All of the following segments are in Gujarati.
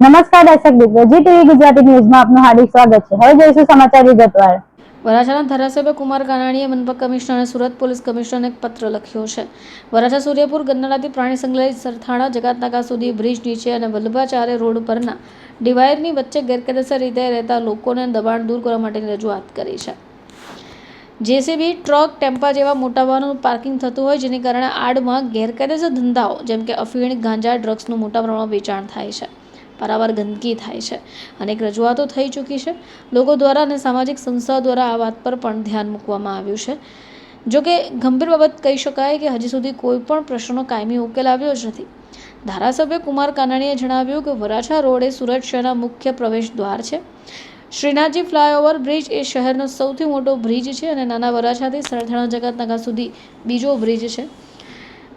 નમસ્કાર દર્શક મિત્રો, જી ટીવી ગુજરાતી ન્યૂઝમાં આપનું હાર્દિક સ્વાગત છે। હવે જોઈશું સમાચાર વિગતવાર। વરાછાના ધારાસભ્ય કુમાર કાનાણીએ મનપા કમિશનર અને સુરત પોલીસ કમિશનરને એક પત્ર લખ્યો છે। વરાછા સૂર્યપુર ગન્નાળાથી પ્રાણી સંગ્રહાલય સરથાણા જકાતનાકા સુધી બ્રિજ નીચે અને વલ્લભાચાર્ય રોડ પરના ડિવાઈડરની વચ્ચે ગેરકાયદેસર રીતે રહેતા લોકોને દબાણ દૂર કરવા માટેની રજૂઆત કરી છે। જેસીબી, ટ્રક, ટેમ્પા જેવા મોટા વાહનોનું પાર્કિંગ થતું હોય, જેને કારણે આડમાં ગેરકાયદેસર ધંધાઓ જેમ કે અફીણ, ગાંજા, ડ્રગ્સનું મોટા પ્રમાણમાં વેચાણ થાય છે। પારાવાર ગંદકી થાય છે। અનેક રજૂઆતો થઈ ચૂકી છે। લોકો દ્વારા અને સામાજિક સંસ્થાઓ દ્વારા આ વાત પર પણ ધ્યાન મૂકવામાં આવ્યું છે। જોકે ગંભીર બાબત કહી શકાય કે હજી સુધી કોઈ પણ પ્રશ્નનો કાયમી ઉકેલ આવ્યો જ નથી। ધારાસભ્ય કુમાર કાનાણીએ જણાવ્યું કે વરાછા રોડ એ સુરત શહેરના મુખ્ય પ્રવેશ દ્વાર છે। શ્રીનાથજી ફ્લાયઓવર બ્રિજ એ શહેરનો સૌથી મોટો બ્રિજ છે અને નાના વરાછાથી સરથાણા જકાતનાકા સુધી બીજો બ્રિજ છે।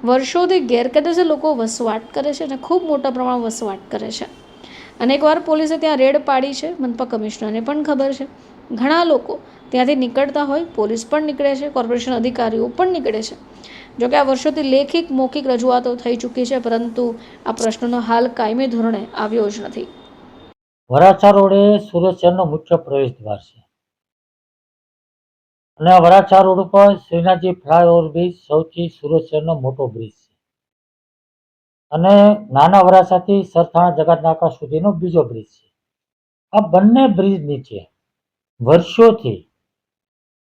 વર્ષોથી ગેરકાયદેસર લોકો વસવાટ કરે છે અને ખૂબ મોટા પ્રમાણમાં વસવાટ કરે છે। અનેકવાર પોલીસે ત્યાં રેડ પાડી છે। મનપા કમિશનરને પણ ખબર છે। ઘણા લોકો ત્યાંથી નીકળતા હોય, પોલીસ પણ નીકળે છે, કોર્પોરેશન અધિકારીઓ પણ નીકળે છે। જોકે આ વર્ષોથી લેખિત મૌખિક રજૂઆતો થઈ ચૂકી છે, પરંતુ આ પ્રશ્નનો હાલ કાયમી ધોરણે આવ્યો જ નથી। વરાછા રોડ એ સુરત શહેરનો મુખ્ય પ્રવેશ દ્વાર છે અને વરાછા રોડ ઉપર શ્રીનાથજી ફ્લાયઓવર બ્રિજ સૌથી સુરત શહેરનો મોટો બ્રિજ છે અને નાના વરાછાથી સરથાણા જકાતનાકા સુધીનો બીજો બ્રિજ છે। આ બંને બ્રિજ નીચે વર્ષોથી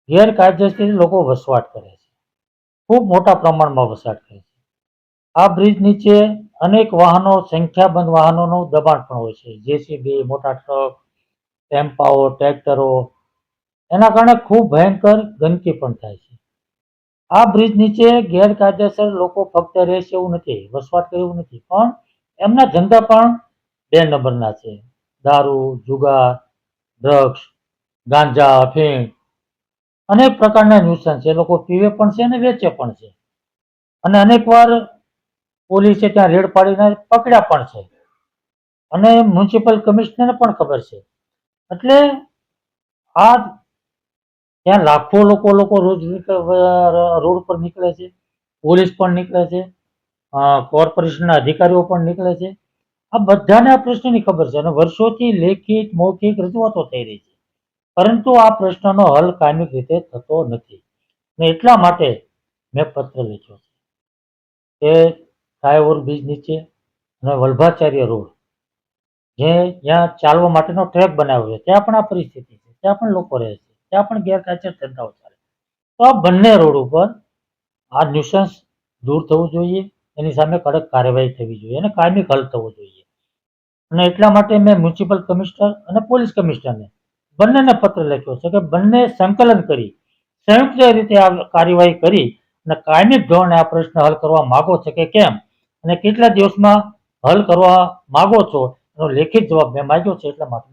ગેરકાયદેસર લોકો વસવાટ કરે છે, ખૂબ મોટા પ્રમાણમાં વસવાટ કરે છે। આ બ્રિજ નીચે અનેક વાહનો, સંખ્યાબંધ વાહનોનું દબાણ પણ હોય છે, જેસીબી, મોટા ટ્રક, ટેમ્પાઓ, ટ્રેક્ટરો, એના કારણે ખૂબ ભયંકર ગંદકી પણ થાય છે। આ બ્રિજ નીચે ગેરકાયદેસર લોકો ફક્ત રહે છે એવું નથી, વસવાટ કરે એવું નથી, પણ એમના ધંધા પણ 2 નંબરના છે। દારૂ, જુગાર, ડ્રગ્સ, ગાંજા, અફીણ, અનેક પ્રકારના ન્યુસન્સ એ લોકો પીવે પણ છે અને વેચે પણ છે અને અનેકવાર પોલીસે ત્યાં રેડ પાડીને પકડ્યા પણ છે અને મ્યુનિસિપલ કમિશનરને પણ ખબર છે। એટલે આ ત્યાં લાખો લોકો રોજ રોડ પર નીકળે છે, પોલીસ પણ નીકળે છે, કોર્પોરેશનના અધિકારીઓ પણ નીકળે છે। આ બધાને આ પ્રશ્નની ખબર છે અને વર્ષોથી લેખિત મૌખિક રજૂઆતો થઈ રહી છે, પરંતુ આ પ્રશ્નનો હલ કાયમી રીતે થતો નથી ને એટલા માટે મેં પત્ર લખ્યો છે કે ફ્લાયઓવર બ્રિજ નીચે અને વલ્લભાચાર્ય રોડ જે જ્યાં ચાલવા માટેનો ટ્રેક બનાવ્યો છે ત્યાં પણ આ પરિસ્થિતિ છે, ત્યાં પણ લોકો રહે છે, ત્યાં પણ ગેરકાયદેસર ધંધાઓ ચાલે। તો આ બંને રોડ ઉપર આ ન્યુસન્સ દૂર થવું જોઈએ, એની સામે કડક કાર્યવાહી થવી જોઈએ અને કાયમી હલ થવો જોઈએ અને એટલા માટે મેં મ્યુનિસિપલ કમિશનર અને પોલીસ કમિશનરને બંનેને પત્ર લખ્યો છે કે બંને સંકલન કરી સંયુક્ત રીતે આ કાર્યવાહી કરી અને કાયમી ધોરણે આ પ્રશ્ન હલ કરવા માગો છે કે કેમ અને કેટલા દિવસમાં હલ કરવા માગો છો એનો લેખિત જવાબ મેં માંગ્યો છે, એટલા માટે